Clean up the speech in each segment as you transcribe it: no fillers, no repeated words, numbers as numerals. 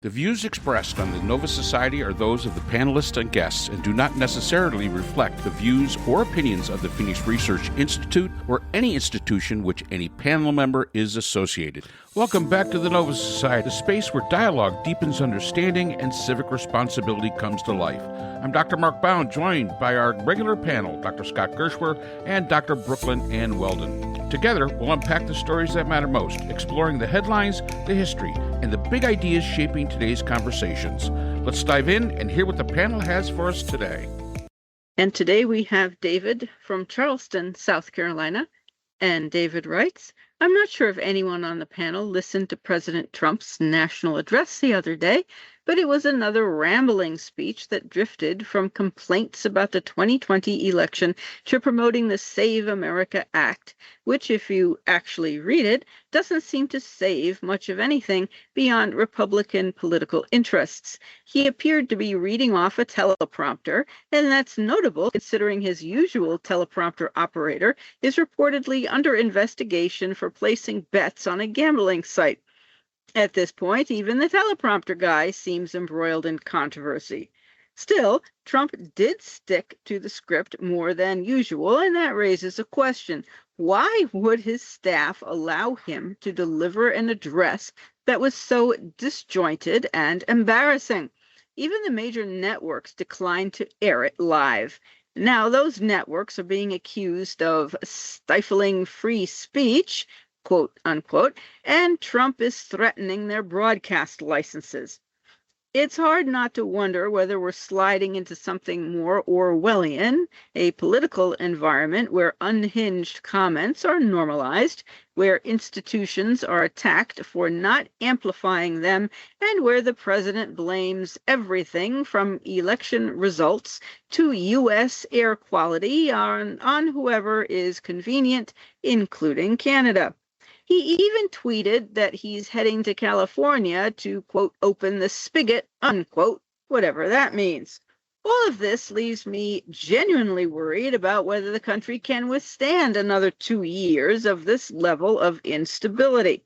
The views expressed on the Nova Society are those of the panelists and guests and do not necessarily reflect the views or opinions of the Phoenix Research Institute or any institution which any panel member is associated. Welcome back to the Nova Society, a space where dialogue deepens understanding and civic responsibility comes to life. I'm Dr. Mark Bound, joined by our regular panel, Dr. Scott Gershwer and Dr. Brooklyn Ann Weldon. Together, we'll unpack the stories that matter most, exploring the headlines, the history, and the big ideas shaping today's conversations. Let's dive in and hear what the panel has for us today. And today we have David from Charleston, South Carolina. And David writes, I'm not sure if anyone on the panel listened to President Trump's national address the other day, but it was another rambling speech that drifted from complaints about the 2020 election to promoting the Save America Act, which, if you actually read it, doesn't seem to save much of anything beyond Republican political interests. He appeared to be reading off a teleprompter, and that's notable considering his usual teleprompter operator is reportedly under investigation for placing bets on a gambling site. At this point, even the teleprompter guy seems embroiled in controversy. Still, Trump did stick to the script more than usual, and that raises a question. Why would his staff allow him to deliver an address that was so disjointed and embarrassing? Even the major networks declined to air it live. Now, those networks are being accused of stifling free speech, quote unquote, and Trump is threatening their broadcast licenses. It's hard not to wonder whether we're sliding into something more Orwellian, a political environment where unhinged comments are normalized, where institutions are attacked for not amplifying them, and where the president blames everything from election results to U.S. air quality on whoever is convenient, including Canada. He even tweeted that he's heading to California to, quote, open the spigot, unquote, whatever that means. All of this leaves me genuinely worried about whether the country can withstand another 2 years of this level of instability.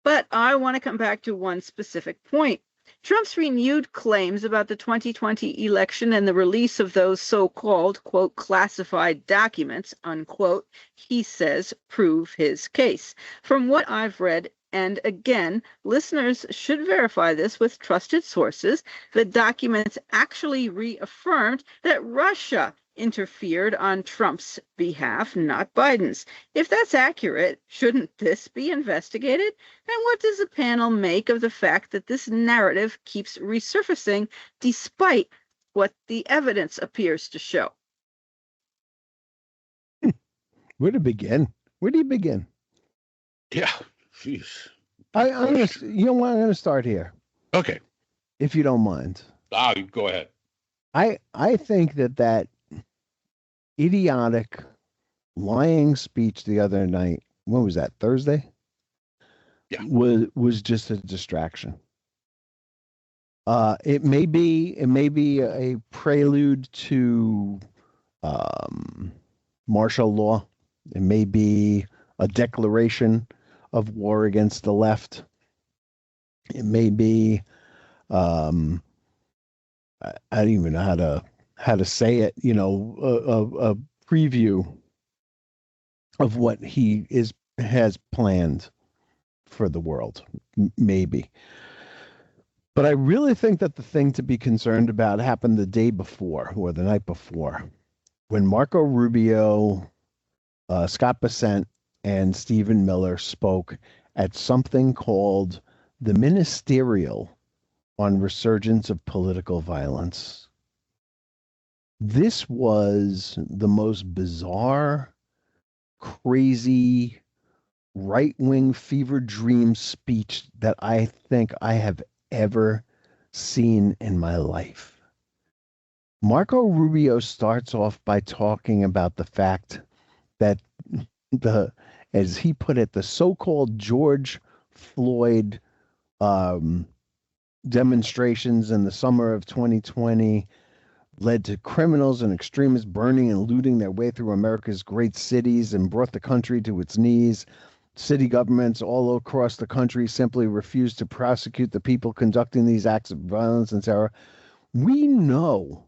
But I want to come back to one specific point. Trump's renewed claims about the 2020 election and the release of those so-called, quote, classified documents, unquote, he says, prove his case. From what I've read, and again, listeners should verify this with trusted sources, the documents actually reaffirmed that Russia interfered on Trump's behalf, not Biden's. If that's accurate, shouldn't this be investigated? And what does the panel make of the fact that this narrative keeps resurfacing despite what the evidence appears to show? Where to begin? Where do you begin? Yeah, jeez. I'm going to start here. Okay. If you don't mind. Go ahead. I think that idiotic lying speech the other night, when was that, Thursday? Yeah. Was just a distraction. It may be a prelude to martial law. It may be a declaration of war against the left. It may be I don't even know how to say it, a preview of what he has planned for the world, maybe. But I really think that the thing to be concerned about happened the day before or the night before, when Marco Rubio, Scott Bessent, and Stephen Miller spoke at something called the Ministerial on Resurgence of Political Violence. This was the most bizarre, crazy, right-wing fever dream speech that I think I have ever seen in my life. Marco Rubio starts off by talking about the fact that as he put it, the so-called George Floyd demonstrations in the summer of 2020 led to criminals and extremists burning and looting their way through America's great cities and brought the country to its knees. city governments all across the country simply refuse to prosecute the people conducting these acts of violence and terror. We know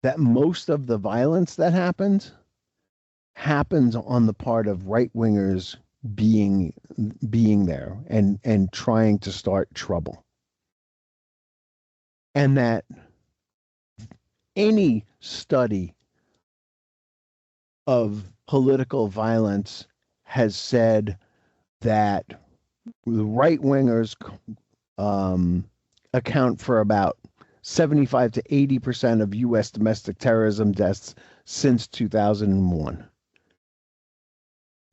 that most of the violence that happens on the part of right-wingers being there and trying to start trouble. And that any study of political violence has said that the right-wingers account for about 75 to 80% of U.S. domestic terrorism deaths since 2001.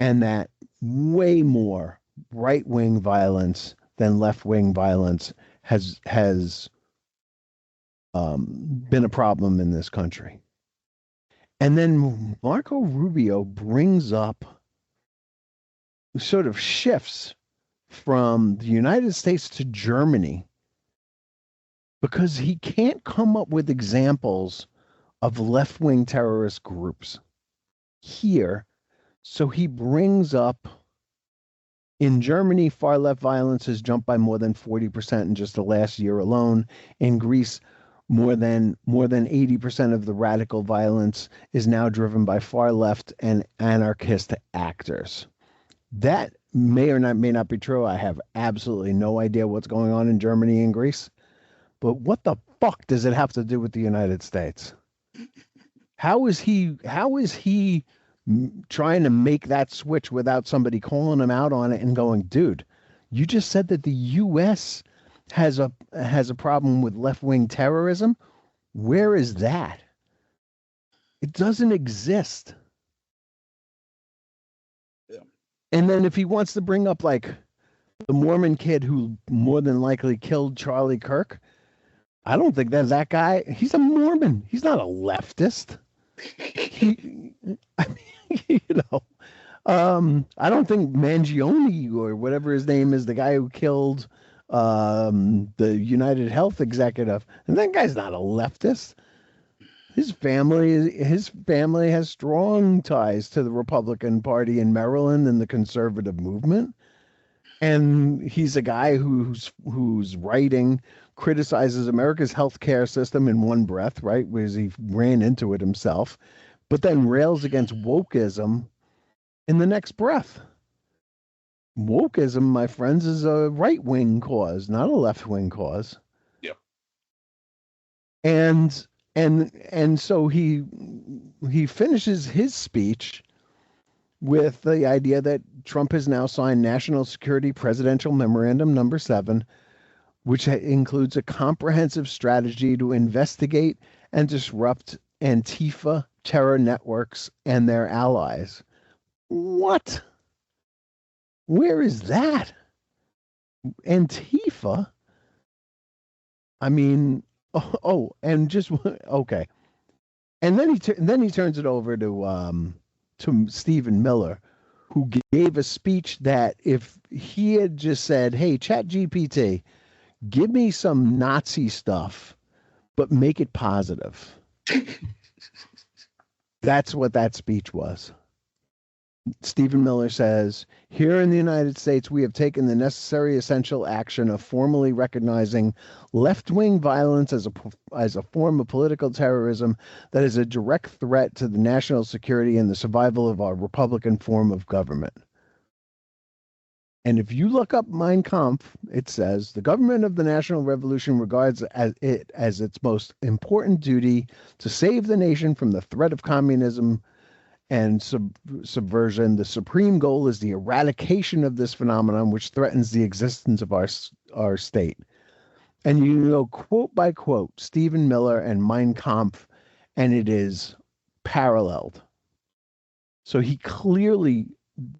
And that way more right-wing violence than left-wing violence has been a problem in this country. And then Marco Rubio brings up, sort of shifts from the United States to Germany because he can't come up with examples of left-wing terrorist groups here. So he brings up, in Germany, far-left violence has jumped by more than 40% in just the last year alone. In Greece, more than 80% of the radical violence is now driven by far-left and anarchist actors. That may not be true. I have absolutely no idea what's going on in Germany and Greece. But what the fuck does it have to do with the United States? How is he trying to make that switch without somebody calling him out on it and going, dude, you just said that the U.S. has a problem with left-wing terrorism? Where is that? It doesn't exist. Yeah. And then if he wants to bring up like the Mormon kid who more than likely killed Charlie Kirk, I don't think that guy, he's a Mormon. He's not a leftist. I don't think Mangione or whatever his name is, the guy who killed the United Health executive, and that guy's not a leftist. His family has strong ties to the Republican Party in Maryland and the conservative movement. And he's a guy whose writing criticizes America's healthcare system in one breath, right? Because he ran into it himself, but then rails against wokeism in the next breath. Wokeism, my friends, is a right-wing cause, not a left-wing cause. Yep. And so he finishes his speech with the idea that Trump has now signed National Security Presidential Memorandum Number 7, which includes a comprehensive strategy to investigate and disrupt Antifa terror networks and their allies. What? Where is that? Antifa? I mean, and just okay. And then he turns it over to Stephen Miller, who gave a speech that if he had just said, "Hey, ChatGPT, give me some Nazi stuff, but make it positive." That's what that speech was. Stephen Miller says, "Here in the United States, we have taken the necessary essential action of formally recognizing left-wing violence as a form of political terrorism that is a direct threat to the national security and the survival of our Republican form of government." And if you look up Mein Kampf, it says, "The government of the National Revolution regards it as its most important duty to save the nation from the threat of communism and subversion. The supreme goal is the eradication of this phenomenon, which threatens the existence of our state." And you go quote by quote Stephen Miller and Mein Kampf, and it is paralleled. So he clearly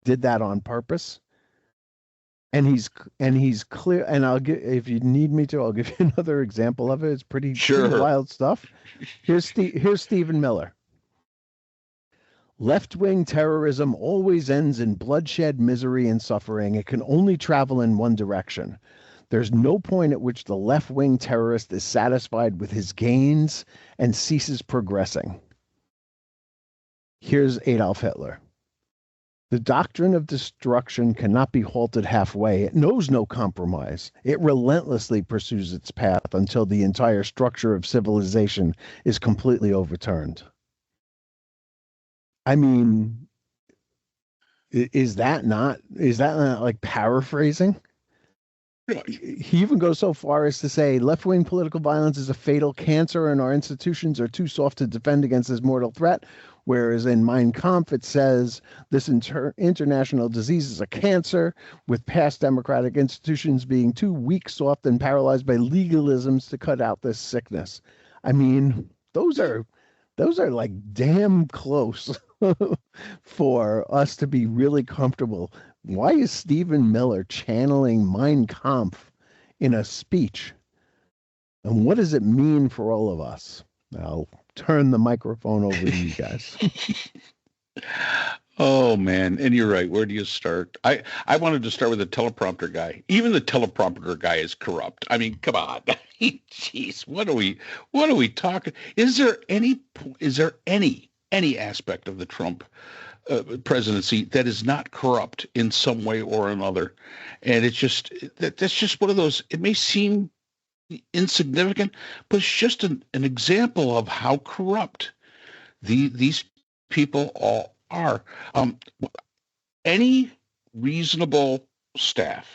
did that on purpose. And he's clear. And I'll give, if you need me to, I'll give you another example of it. It's pretty wild stuff. Here's Stephen Miller. "Left-wing terrorism always ends in bloodshed, misery, and suffering. It can only travel in one direction. There's no point at which the left-wing terrorist is satisfied with his gains and ceases progressing." Here's Adolf Hitler. The doctrine of destruction cannot be halted halfway. It knows no compromise. It relentlessly pursues its path until the entire structure of civilization is completely overturned. I mean, is that not like paraphrasing? He even goes so far as to say left-wing political violence is a fatal cancer and our institutions are too soft to defend against this mortal threat. Whereas in Mein Kampf, it says this international disease is a cancer, with past democratic institutions being too weak, soft, and paralyzed by legalisms to cut out this sickness. I mean, those are like damn close for us to be really comfortable. Why is Stephen Miller channeling Mein Kampf in a speech? And what does it mean for all of us? I'll turn the microphone over to you guys. Oh, man. And you're right. Where do you start? I wanted to start with the teleprompter guy. Even the teleprompter guy is corrupt. I mean, come on. Jeez, what are we talking? Is there any aspect of the Trump presidency that is not corrupt in some way or another? And it's just, that's just one of those, it may seem insignificant, but it's just an example of how corrupt these people all are. Any reasonable staff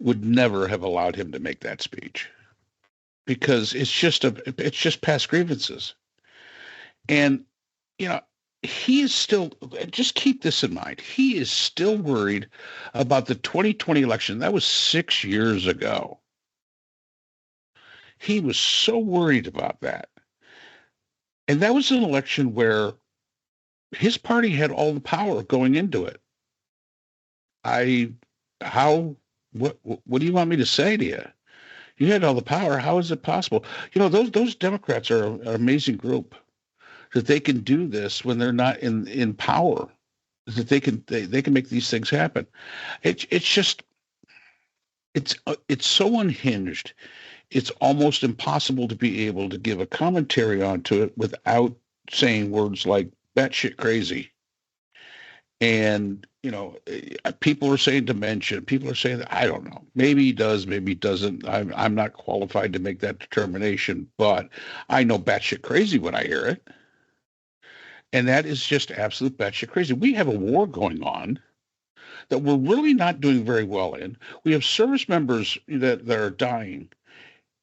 would never have allowed him to make that speech, because it's just past grievances. And, you know, he is still, just keep this in mind, he is still worried about the 2020 election. That was 6 years ago. He was so worried about that. And that was an election where his party had all the power going into it. What do you want me to say to you? You had all the power. How is it possible? You know, those Democrats are an amazing group, that they can do this when they're not in power, that they can make these things happen. It's so unhinged. It's almost impossible to be able to give a commentary onto it without saying words like batshit crazy. And, you know, people are saying dementia. People are saying that, I don't know. Maybe he does, maybe he doesn't. I'm not qualified to make that determination, but I know batshit crazy when I hear it. And that is just absolute batshit crazy. We have a war going on that we're really not doing very well in. We have service members that are dying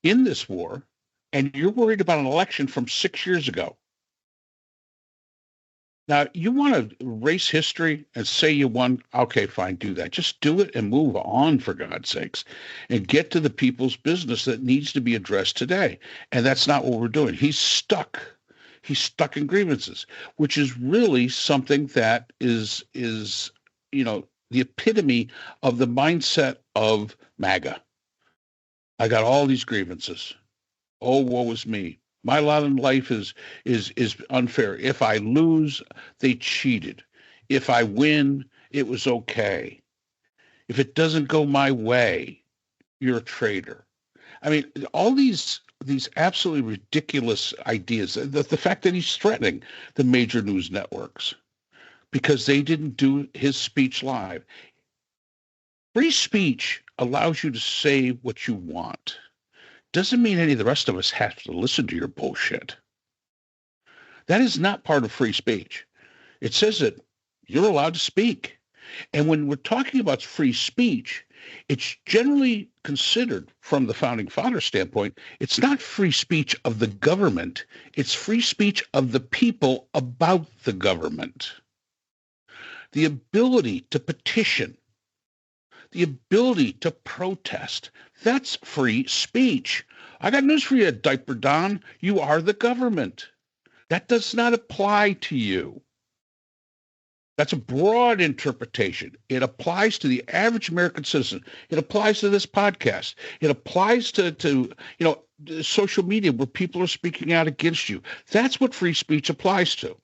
in this war, and you're worried about an election from 6 years ago. Now, you want to erase history and say you won? Okay, fine, do that. Just do it and move on, for God's sakes, and get to the people's business that needs to be addressed today. And that's not what we're doing. He's stuck. He's stuck in grievances, which is really something that is you know, the epitome of the mindset of MAGA. I got all these grievances. Oh, woe is me. My lot in life is unfair. If I lose, they cheated. If I win, it was okay. If it doesn't go my way, you're a traitor. I mean, all these absolutely ridiculous ideas. The fact that he's threatening the major news networks because they didn't do his speech live. Free speech allows you to say what you want. Doesn't mean any of the rest of us have to listen to your bullshit. That is not part of free speech. It says that you're allowed to speak. And when we're talking about free speech, it's generally considered from the founding father standpoint, it's not free speech of the government. It's free speech of the people about the government. The ability to petition, the ability to protest, that's free speech. I got news for you, Diaper Don. You are the government. That does not apply to you. That's a broad interpretation. It applies to the average American citizen. It applies to this podcast. It applies to you know, social media where people are speaking out against you. That's what free speech applies to.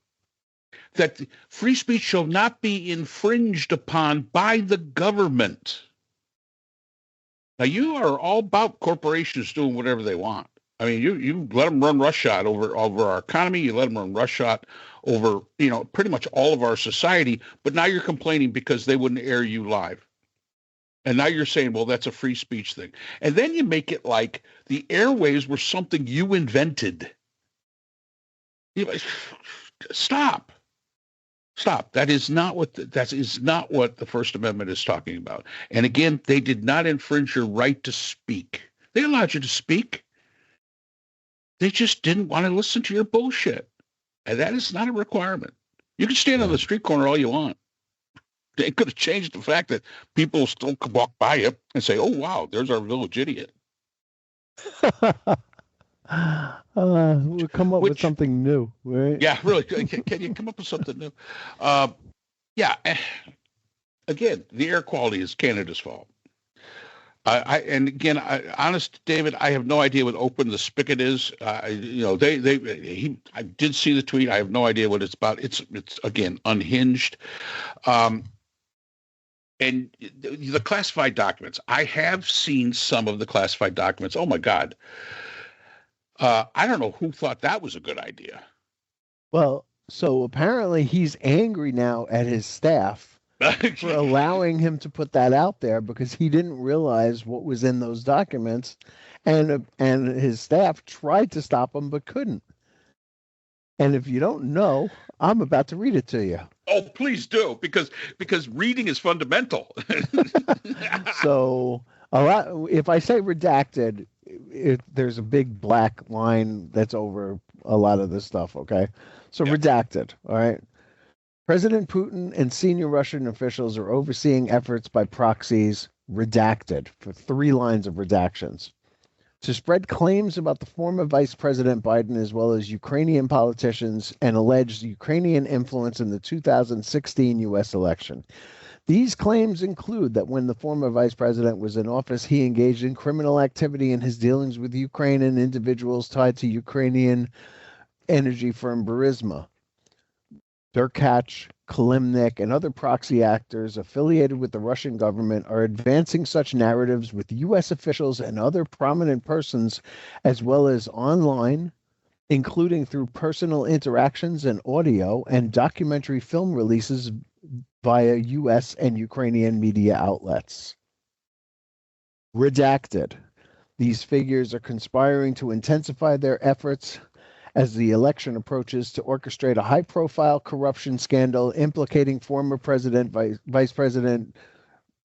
That free speech shall not be infringed upon by the government. Now, you are all about corporations doing whatever they want. I mean, you let them run roughshod over our economy. You let them run roughshod over, pretty much all of our society. But now you're complaining because they wouldn't air you live. And now you're saying, well, that's a free speech thing. And then you make it like the airwaves were something you invented. Stop. That is not what the First Amendment is talking about. And again, they did not infringe your right to speak. They allowed you to speak. They just didn't want to listen to your bullshit. And that is not a requirement. You can stand on the street corner all you want. They could have changed the fact that people still could walk by you and say, oh, wow, there's our village idiot. We'll come up with something new, right? Yeah, really. Can you come up with something new? Yeah. Again, the air quality is Canada's fault. Honest, David, I have no idea what open the spigot is. I did see the tweet. I have no idea what it's about. It's again unhinged. And the classified documents, I have seen some of the classified documents. Oh, my God. I don't know who thought that was a good idea. Well, so apparently he's angry now at his staff for allowing him to put that out there because he didn't realize what was in those documents. And his staff tried to stop him but couldn't. And if you don't know, I'm about to read it to you. Oh, please do, because reading is fundamental. So if I say redacted, there's a big black line that's over a lot of this stuff, okay? So yep. Redacted, all right? President Putin and senior Russian officials are overseeing efforts by proxies, redacted, for 3 lines of redactions, to spread claims about the former Vice President Biden as well as Ukrainian politicians and alleged Ukrainian influence in the 2016 U.S. election. These claims include that when the former vice president was in office, he engaged in criminal activity in his dealings with Ukraine and individuals tied to Ukrainian energy firm Burisma. Derkach, Kalimnik, and other proxy actors affiliated with the Russian government are advancing such narratives with U.S. officials and other prominent persons, as well as online, including through personal interactions and audio and documentary film releases via U.S. and Ukrainian media outlets. Redacted. These figures are conspiring to intensify their efforts as the election approaches to orchestrate a high-profile corruption scandal implicating former Vice President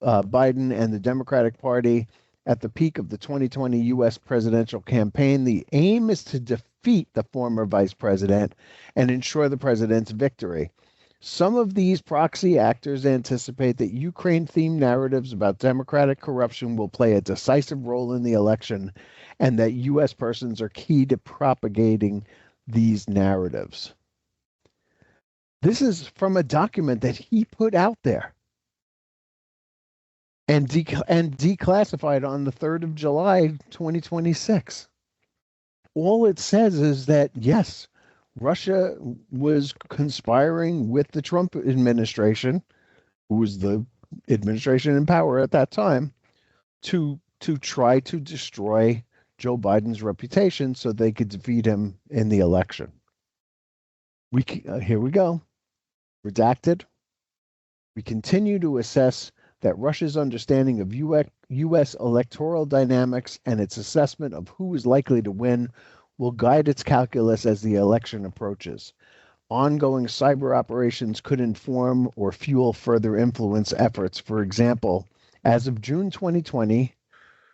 Biden and the Democratic Party at the peak of the 2020 U.S. presidential campaign. The aim is to defeat the former vice president and ensure the president's victory. Some of these proxy actors anticipate that Ukraine-themed narratives about democratic corruption will play a decisive role in the election, and that U.S. persons are key to propagating these narratives. This is from a document that he put out there and declassified on the 3rd of July, 2026. All it says is that, yes, Russia was conspiring with the Trump administration, who was the administration in power at that time, to try to destroy Joe Biden's reputation so they could defeat him in the election. Here we go. Redacted. We continue to assess that Russia's understanding of U.S. electoral dynamics and its assessment of who is likely to win will guide its calculus as the election approaches. Ongoing cyber operations could inform or fuel further influence efforts. For example, as of June 2020,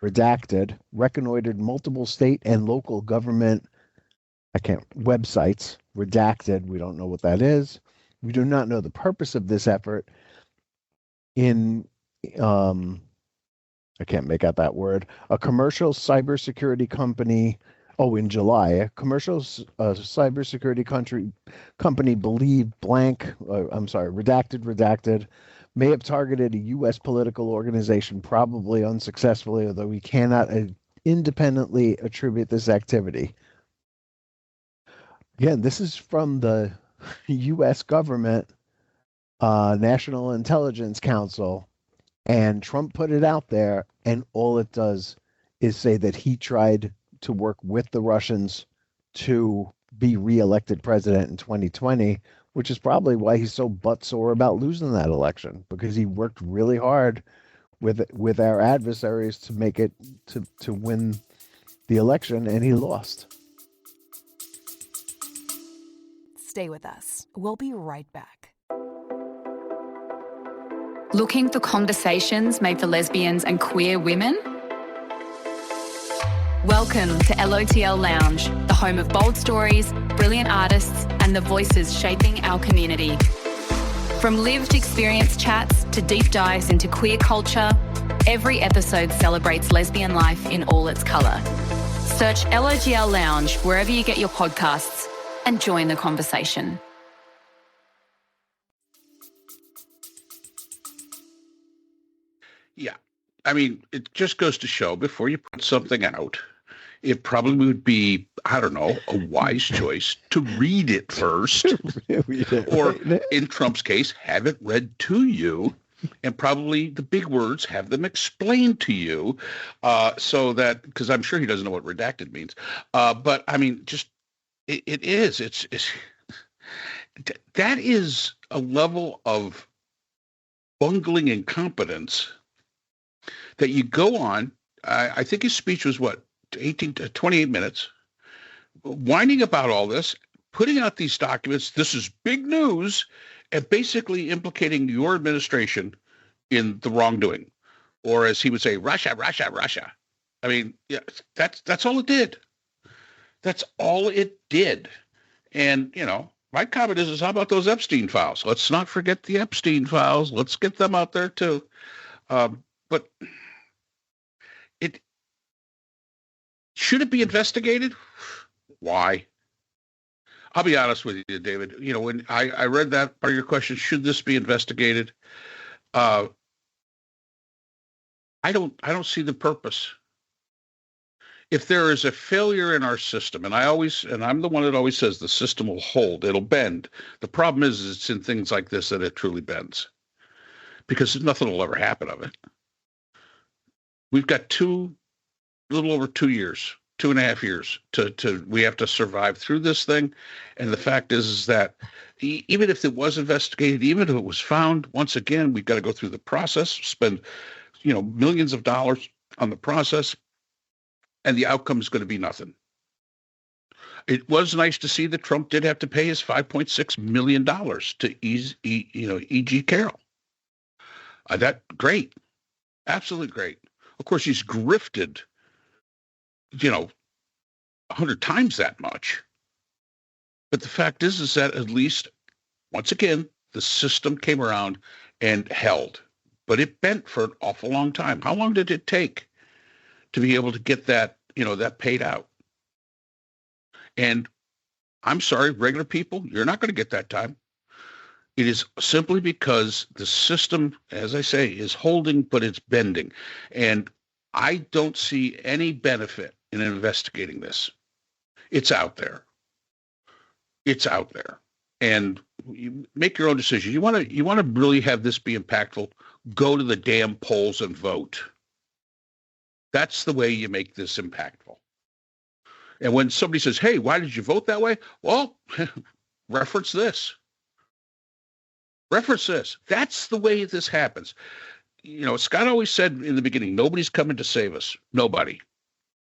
redacted, reconnoitered multiple state and local government websites. Redacted, we don't know what that is. We do not know the purpose of this effort. I can't make out that word. A commercial cybersecurity company. In July, a commercial cybersecurity company believed redacted, may have targeted a U.S. political organization, probably unsuccessfully, although we cannot independently attribute this activity. Again, this is from the U.S. government, National Intelligence Council, and Trump put it out there, and all it does is say that he tried to work with the Russians to be reelected president in 2020, which is probably why he's so butt sore about losing that election, because he worked really hard with our adversaries to make it to win the election, and he lost. Stay with us. We'll be right back. Looking for conversations made for lesbians and queer women? Welcome to LOTL Lounge, the home of bold stories, brilliant artists, and the voices shaping our community. From lived experience chats to deep dives into queer culture, every episode celebrates lesbian life in all its colour. Search LOTL Lounge wherever you get your podcasts and join the conversation. Yeah. I mean, it just goes to show before you put something out, it probably would be, I don't know, a wise choice to read it first. Or in Trump's case, have it read to you, and probably the big words, have them explained to you, so that, because I'm sure he doesn't know what redacted means. But I mean, just, it's that is a level of bungling incompetence that you go on. I think his speech was 28 minutes, whining about all this, putting out these documents. This is big news, and basically implicating your administration in the wrongdoing, or as he would say, Russia, Russia, Russia. I mean, yeah, that's all it did. That's all it did. And, you know, my comment is how about those Epstein files? Let's not forget the Epstein files. Let's get them out there too. But should it be investigated? Why? I'll be honest with you, David. You know, when I read that part of your question, should this be investigated? I don't see the purpose. If there is a failure in our system, and I'm the one that always says the system will hold, it'll bend. The problem is it's in things like this that it truly bends, because nothing will ever happen of it. We've got a little over 2 years, 2.5 years we have to survive through this thing. And the fact is that even if it was investigated, even if it was found, once again, we've got to go through the process, spend, millions of dollars on the process, and the outcome is going to be nothing. It was nice to see that Trump did have to pay his $5.6 million to E.G. Carroll. That great, absolutely great. Of course, he's grifted, 100 times that much. But the fact is that at least, once again, the system came around and held. But it bent for an awful long time. How long did it take to be able to get that, that paid out? And I'm sorry, regular people, you're not going to get that time. It is simply because the system, as I say, is holding, but it's bending. And I don't see any benefit in investigating this. It's out there. It's out there. And you make your own decision. You want to really have this be impactful, go to the damn polls and vote. That's the way you make this impactful. And when somebody says, hey, why did you vote that way? Well, reference this. Reference this. That's the way this happens. Scott always said in the beginning, nobody's coming to save us. Nobody.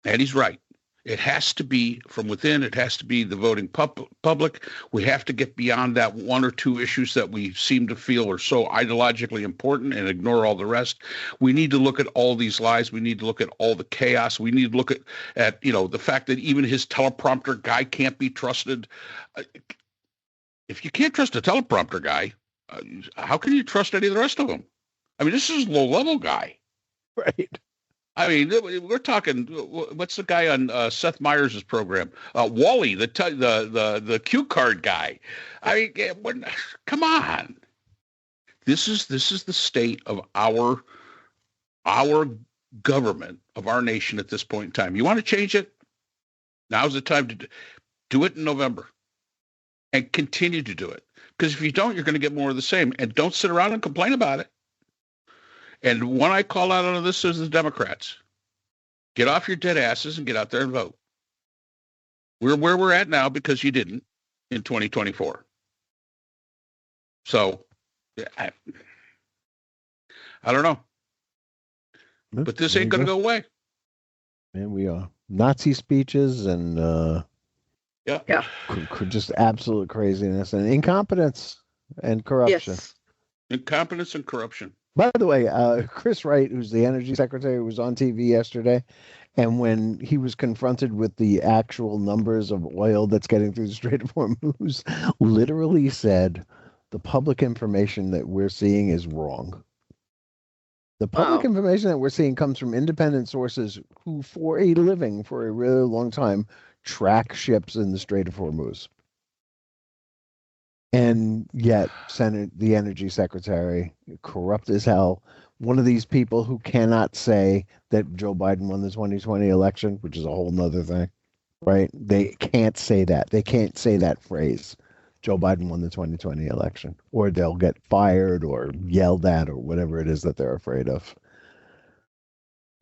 And he's right. It has to be from within. It has to be the voting public. We have to get beyond that one or two issues that we seem to feel are so ideologically important and ignore all the rest. We need to look at all these lies. We need to look at all the chaos. We need to look at the fact that even his teleprompter guy can't be trusted. If you can't trust a teleprompter guy, how can you trust any of the rest of them? I mean, this is a low-level guy. Right. I mean, we're talking. What's the guy on Seth Meyers' program? Wally, the cue card guy. I mean, come on. This is the state of our government, of our nation at this point in time. You want to change it? Now's the time to do it in November, and continue to do it. Because if you don't, you're going to get more of the same. And don't sit around and complain about it. And when I call out on this is the Democrats. Get off your dead asses and get out there and vote. We're where we're at now because you didn't in 2024. So I don't know. But this ain't going to go away. And we are Nazi speeches and just absolute craziness and incompetence and corruption. Yes. Incompetence and corruption. By the way, Chris Wright, who's the energy secretary, was on TV yesterday. And when he was confronted with the actual numbers of oil that's getting through the Strait of Hormuz, literally said, the public information that we're seeing is wrong. The public information that we're seeing comes from independent sources who, for a living, for a really long time, track ships in the Strait of Hormuz. And yet, the energy secretary, corrupt as hell, one of these people who cannot say that Joe Biden won the 2020 election, which is a whole nother thing, right? They can't say that. They can't say that phrase, Joe Biden won the 2020 election, or they'll get fired or yelled at or whatever it is that they're afraid of.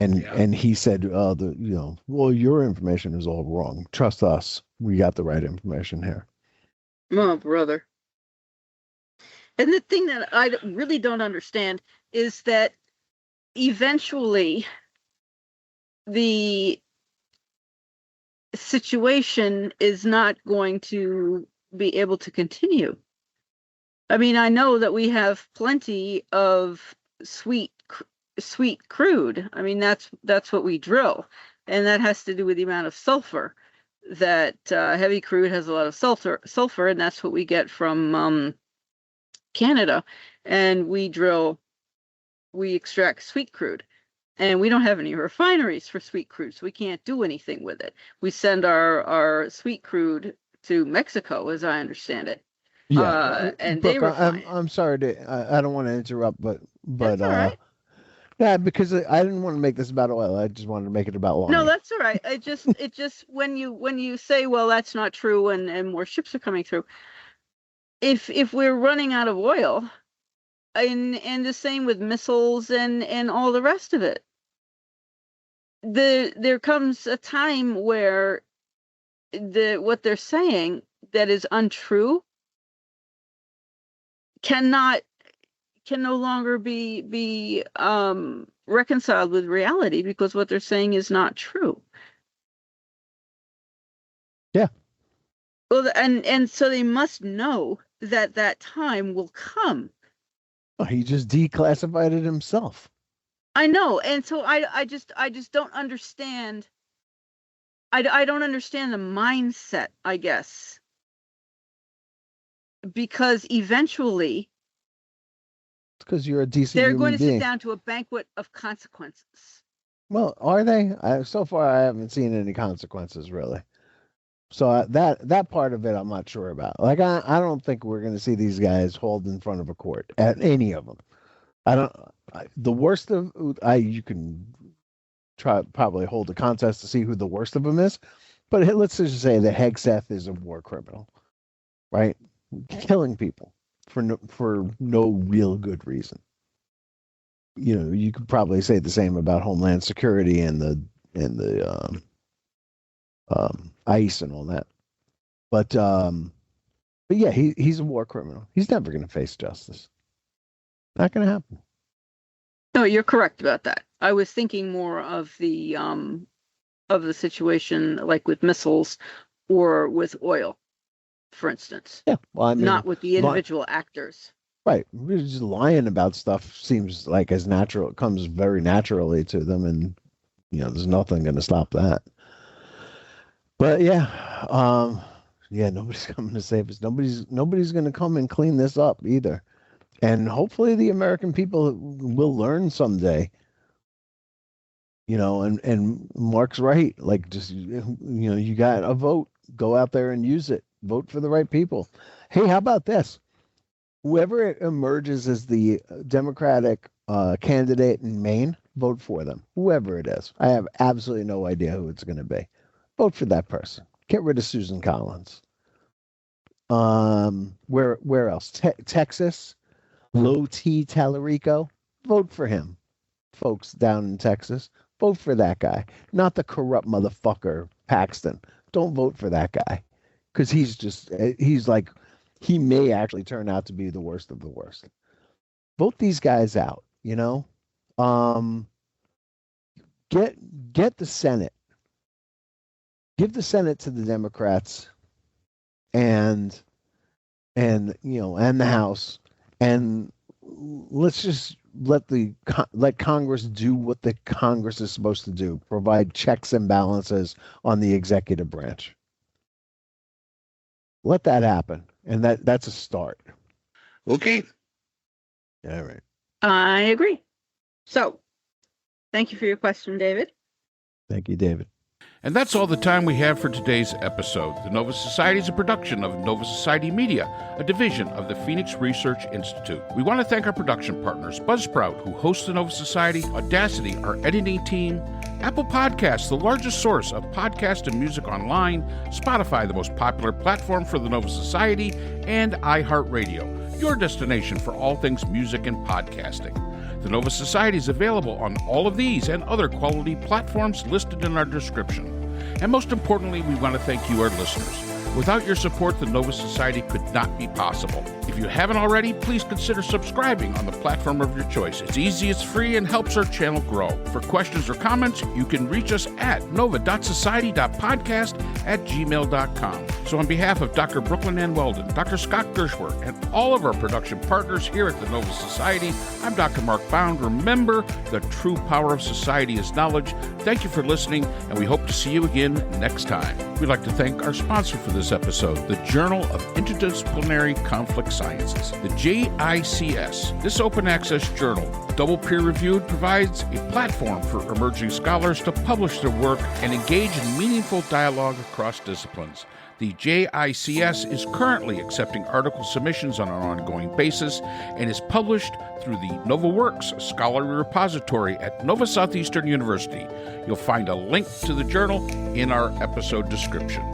And he said, well, your information is all wrong. Trust us. We got the right information here. Oh, brother. And the thing that I really don't understand is that eventually the situation is not going to be able to continue. I mean, I know that we have plenty of sweet crude. I mean, that's what we drill, and that has to do with the amount of sulfur. That heavy crude has a lot of sulfur, and that's what we get from Canada, and we extract sweet crude, and we don't have any refineries for sweet crude, so we can't do anything with it. We send our sweet crude to Mexico, as I understand it. Yeah, and Brooke, they refine. I'm sorry I don't want to interrupt, but That's all right. yeah, because I didn't want to make this about oil. I just wanted to make it about Lonnie. No, that's all right. It just when you say, well, that's not true, and more ships are coming through. If we're running out of oil, and the same with missiles and all the rest of it, there comes a time where what they're saying that is untrue can no longer be reconciled with reality, because what they're saying is not true. Yeah. Well, and so they must know that time will come. Oh, he just declassified it himself. I know, and so I just don't understand. I don't understand the mindset, I guess, because eventually It's because you're a decent they're human going to being. sit down to a banquet of consequences. Well, are they? So far, I haven't seen any consequences, really. So that part of it, I'm not sure about. Like, I don't think we're going to see these guys hauled in front of a court, at any of them. The worst of, you can try probably hold a contest to see who the worst of them is, but let's just say that Hegseth is a war criminal, right? Killing people for no real good reason. You could probably say the same about Homeland Security and the ICE and all that. But yeah, he's a war criminal. He's never going to face justice. Not going to happen. No, you're correct about that. I was thinking more of the situation like with missiles or with oil, for instance. Yeah, well, I mean, not with the individual actors. Right. Just lying about stuff seems like as natural. It comes very naturally to them, and there's nothing going to stop that. But yeah, nobody's coming to save us. Nobody's going to come and clean this up either. And hopefully the American people will learn someday. And Mark's right. Like, just, you got a vote. Go out there and use it. Vote for the right people. Hey, how about this? Whoever emerges as the Democratic candidate in Maine, vote for them. Whoever it is. I have absolutely no idea who it's going to be. Vote for that person. Get rid of Susan Collins. Where else? Texas. Low T Tallarico. Vote for him. Folks down in Texas. Vote for that guy. Not the corrupt motherfucker Paxton. don't vote for that guy, because he may actually turn out to be the worst of the worst. Vote these guys out, get the Senate. Give the Senate to the Democrats and the House, and let's just let Congress do what the Congress is supposed to do, provide checks and balances on the executive branch. Let that happen, and that's a start. Okay. All right. I agree. So, thank you for your question, David. Thank you, David. And that's all the time we have for today's episode. The Nova Society is a production of Nova Society Media, a division of the Phoenix Research Institute. We want to thank our production partners, Buzzsprout, who hosts the Nova Society, Audacity, our editing team, Apple Podcasts, the largest source of podcast and music online, Spotify, the most popular platform for the Nova Society, and iHeartRadio, your destination for all things music and podcasting. The Nova Society is available on all of these and other quality platforms listed in our description. And most importantly, we want to thank you, our listeners. Without your support, the Nova Society could not be possible. If you haven't already, please consider subscribing on the platform of your choice. It's easy, it's free, and helps our channel grow. For questions or comments, you can reach us at nova.society.podcast@gmail.com. So on behalf of Dr. Brooklyn Ann Weldon, Dr. Scott Gershworth, and all of our production partners here at the Nova Society, I'm Dr. Mark Bound. Remember, the true power of society is knowledge. Thank you for listening, and we hope to see you again next time. We'd like to thank our sponsor for this episode, the Journal of Interdisciplinary Conflict Sciences, the JICS. This open access journal, double peer-reviewed, provides a platform for emerging scholars to publish their work and engage in meaningful dialogue across disciplines. The JICS is currently accepting article submissions on an ongoing basis and is published through the NovaWorks Scholarly Repository at Nova Southeastern University. You'll find a link to the journal in our episode description.